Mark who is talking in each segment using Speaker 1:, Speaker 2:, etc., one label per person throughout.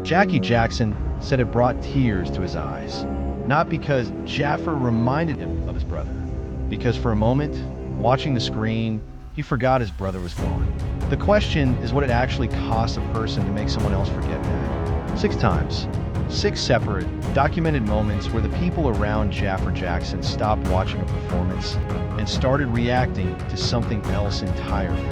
Speaker 1: Jackie Jackson said it brought tears to his eyes, not because Jaafar reminded him of his brother, because for a moment, watching the screen, he forgot his brother was gone. The question is what it actually costs a person to make someone else forget that. 6 times. 6 separate, documented moments where the people around Jaafar Jackson stopped watching a performance and started reacting to something else entirely.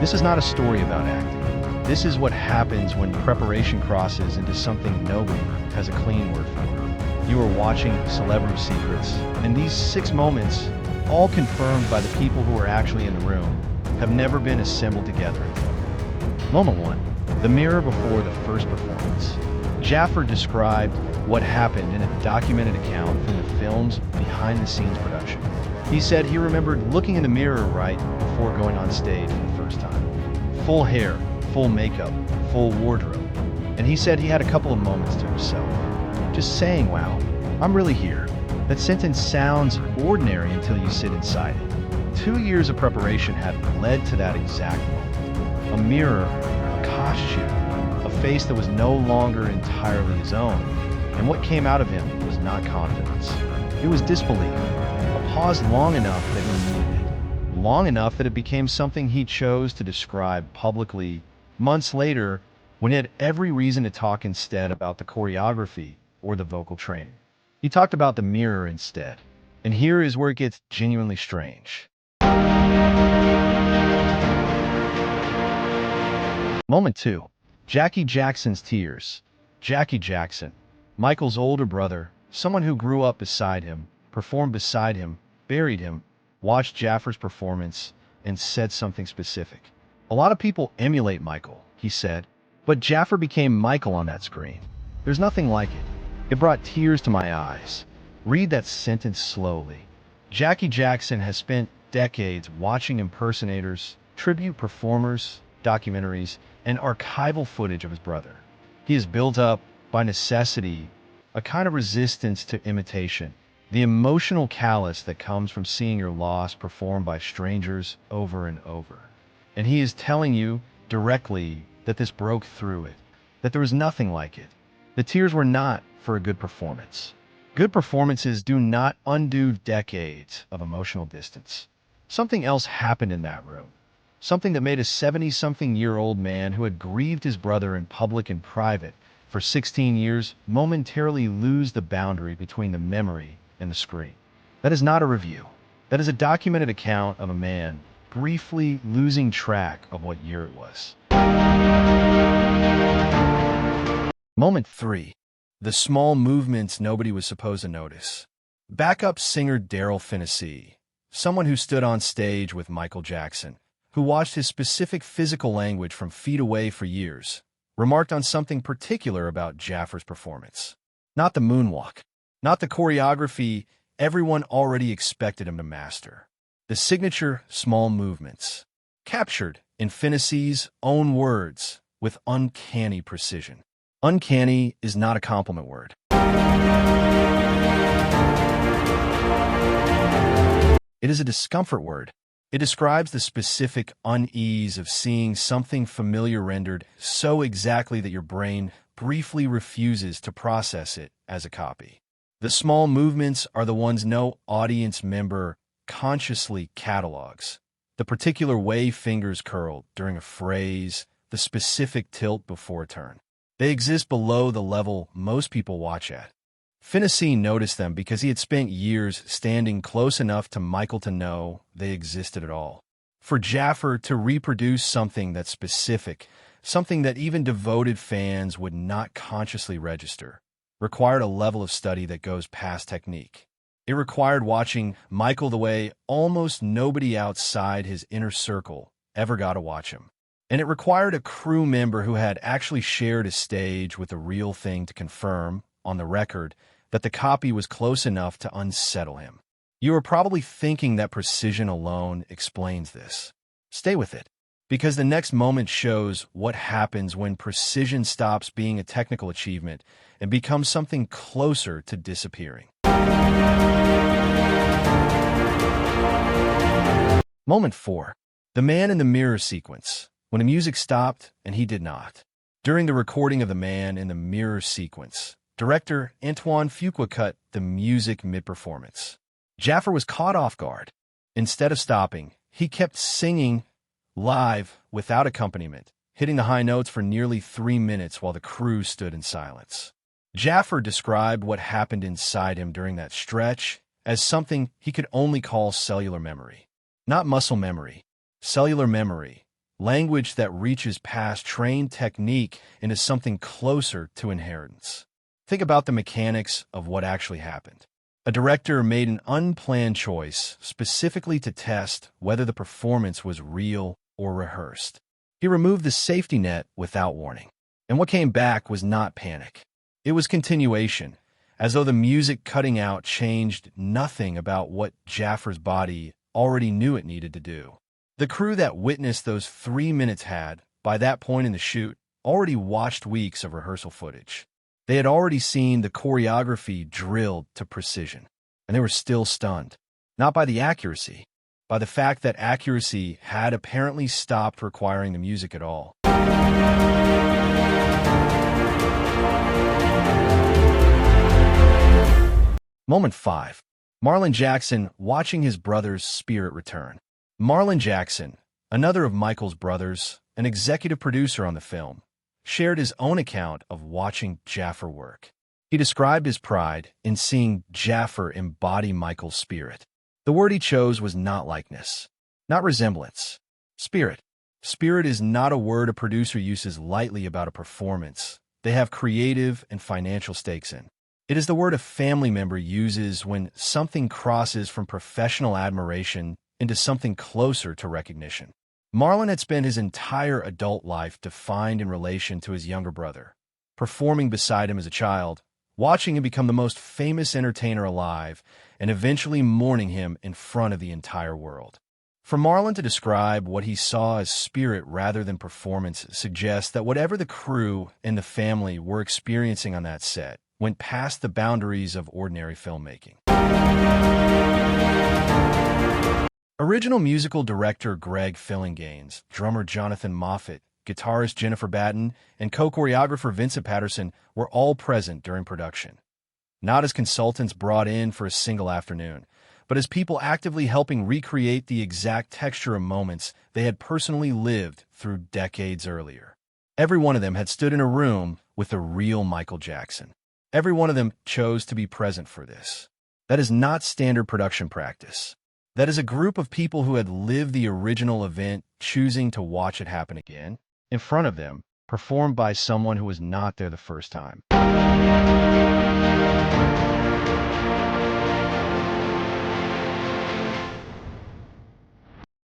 Speaker 1: This is not a story about acting. This is what happens when preparation crosses into something nobody has a clean word for. You are watching CelebRoomSecrets, and these 6 moments, all confirmed by the people who are actually in the room, have never been assembled together. Moment 1. The mirror before the first performance. Jaafar described what happened in a documented account from the film's behind-the-scenes production. He said he remembered looking in the mirror right before going on stage for the first time. Full hair, full makeup, full wardrobe. And he said he had a couple of moments to himself, just saying, wow, I'm really here. That sentence sounds ordinary until you sit inside it. 2 years of preparation had led to that exact moment. A mirror, a costume, a face that was no longer entirely his own. And what came out of him was not confidence. It was disbelief. A pause long enough that he needed it. Long enough that it became something he chose to describe publicly months later, when he had every reason to talk instead about the choreography or the vocal training. He talked about the mirror instead. And here is where it gets genuinely strange. Moment 2. Jackie Jackson's tears. Jackie Jackson, Michael's older brother, someone who grew up beside him, performed beside him, buried him, watched Jaafar's performance, and said something specific. A lot of people emulate Michael, he said, but Jaafar became Michael on that screen. There's nothing like it. It brought tears to my eyes. Read that sentence slowly. Jackie Jackson has spent decades watching impersonators, tribute performers, documentaries, and archival footage of his brother. He has built up, by necessity, a kind of resistance to imitation, the emotional callous that comes from seeing your loss performed by strangers over and over. And he is telling you directly that this broke through it, that there was nothing like it. The tears were not for a good performance. Good performances do not undo decades of emotional distance. Something else happened in that room. Something that made a 70-something-year-old man who had grieved his brother in public and private for 16 years momentarily lose the boundary between the memory and the screen. That is not a review. That is a documented account of a man briefly losing track of what year it was. Moment 3. The small movements nobody was supposed to notice. Backup singer Darryl Phinnessee, someone who stood on stage with Michael Jackson, who watched his specific physical language from feet away for years, remarked on something particular about Jaafar's performance. Not the moonwalk, not the choreography everyone already expected him to master. The signature small movements, captured in Phinessee's own words with uncanny precision. Uncanny is not a compliment word. It is a discomfort word. It describes the specific unease of seeing something familiar rendered so exactly that your brain briefly refuses to process it as a copy. The small movements are the ones no audience member consciously catalogs. The particular way fingers curl during a phrase, the specific tilt before a turn. They exist below the level most people watch at. Phinnessee noticed them because he had spent years standing close enough to Michael to know they existed at all. For Jaafar to reproduce something that's specific, something that even devoted fans would not consciously register, required a level of study that goes past technique. It required watching Michael the way almost nobody outside his inner circle ever got to watch him. And it required a crew member who had actually shared a stage with the real thing to confirm, on the record, that the copy was close enough to unsettle him. You are probably thinking that precision alone explains this. Stay with it, because the next moment shows what happens when precision stops being a technical achievement and becomes something closer to disappearing. Moment 4. The man in the mirror sequence, when the music stopped and he did not. During the recording of the man in the mirror sequence, director Antoine Fuqua cut the music mid-performance. Jaafar was caught off guard. Instead of stopping, he kept singing live without accompaniment, hitting the high notes for nearly 3 minutes while the crew stood in silence. Jaafar described what happened inside him during that stretch as something he could only call cellular memory. Not muscle memory, cellular memory, language that reaches past trained technique into something closer to inheritance. Think about the mechanics of what actually happened. A director made an unplanned choice specifically to test whether the performance was real or rehearsed. He removed the safety net without warning. And what came back was not panic. It was continuation, as though the music cutting out changed nothing about what Jaafar's body already knew it needed to do. The crew that witnessed those 3 minutes had, by that point in the shoot, already watched weeks of rehearsal footage. They had already seen the choreography drilled to precision, and they were still stunned. Not by the accuracy, by the fact that accuracy had apparently stopped requiring the music at all. Moment 5. Marlon Jackson watching his brother's spirit return. Marlon Jackson, another of Michael's brothers, an executive producer on the film, shared his own account of watching Jaafar work. He described his pride in seeing Jaafar embody Michael's spirit. The word he chose was not likeness, not resemblance. Spirit. Spirit is not a word a producer uses lightly about a performance they have creative and financial stakes in. It is the word a family member uses when something crosses from professional admiration into something closer to recognition. Marlon had spent his entire adult life defined in relation to his younger brother, performing beside him as a child, watching him become the most famous entertainer alive, and eventually mourning him in front of the entire world. For Marlon to describe what he saw as spirit rather than performance suggests that whatever the crew and the family were experiencing on that set went past the boundaries of ordinary filmmaking. Original musical director Greg Fillinganes, drummer Jonathan Moffat, guitarist Jennifer Batten, and co-choreographer Vincent Patterson were all present during production. Not as consultants brought in for a single afternoon, but as people actively helping recreate the exact texture of moments they had personally lived through decades earlier. Every one of them had stood in a room with the real Michael Jackson. Every one of them chose to be present for this. That is not standard production practice. That is a group of people who had lived the original event choosing to watch it happen again, in front of them, performed by someone who was not there the first time.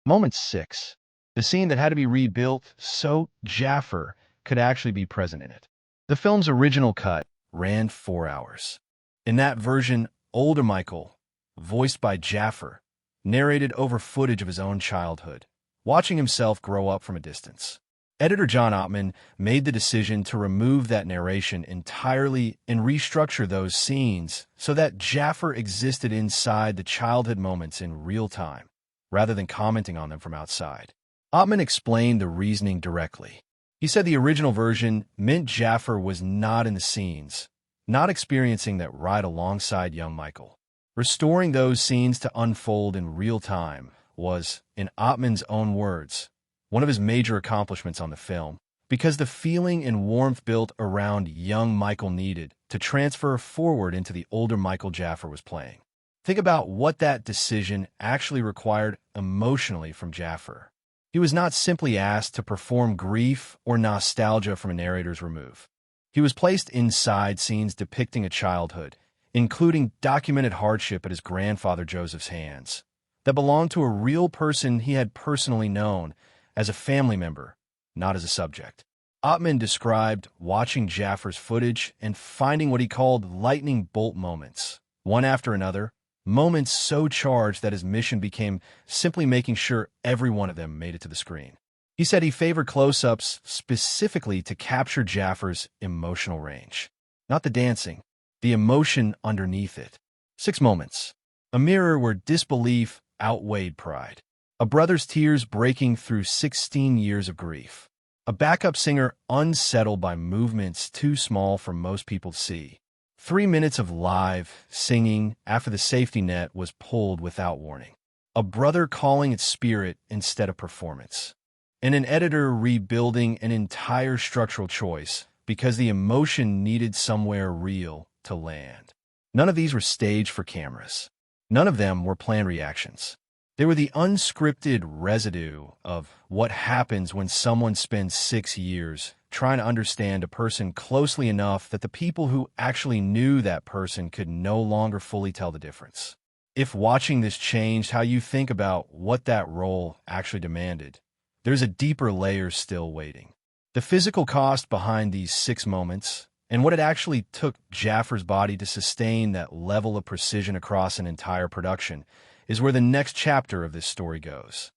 Speaker 1: Moment 6. The scene that had to be rebuilt so Jaafar could actually be present in it. The film's original cut ran 4 hours. In that version, older Michael, voiced by Jaafar, narrated over footage of his own childhood, watching himself grow up from a distance. Editor John Ottman made the decision to remove that narration entirely and restructure those scenes so that Jaafar existed inside the childhood moments in real time, rather than commenting on them from outside. Ottman explained the reasoning directly. He said the original version meant Jaafar was not in the scenes, not experiencing that ride alongside young Michael. Restoring those scenes to unfold in real time was, in Ottman's own words, one of his major accomplishments on the film, because the feeling and warmth built around young Michael needed to transfer forward into the older Michael Jaafar was playing. Think about what that decision actually required emotionally from Jaafar. He was not simply asked to perform grief or nostalgia from a narrator's remove. He was placed inside scenes depicting a childhood, including documented hardship at his grandfather Joseph's hands, that belonged to a real person he had personally known as a family member, not as a subject. Ottman described watching Jaafar's footage and finding what he called lightning bolt moments, one after another, Moments so charged that his mission became simply making sure every one of them made it to the screen. He said he favored close-ups specifically to capture Jaafar's emotional range. Not the dancing, the emotion underneath it. 6 moments. A mirror where disbelief outweighed pride. A brother's tears breaking through 16 years of grief. A backup singer unsettled by movements too small for most people to see. 3 minutes of live singing after the safety net was pulled without warning. A brother calling its spirit instead of performance. And an editor rebuilding an entire structural choice because the emotion needed somewhere real to land. None of these were staged for cameras. None of them were planned reactions. They were the unscripted residue of what happens when someone spends 6 years trying to understand a person closely enough that the people who actually knew that person could no longer fully tell the difference. If watching this changed how you think about what that role actually demanded, there's a deeper layer still waiting. The physical cost behind these 6 moments, and what it actually took Jaafar's body to sustain that level of precision across an entire production, is where the next chapter of this story goes.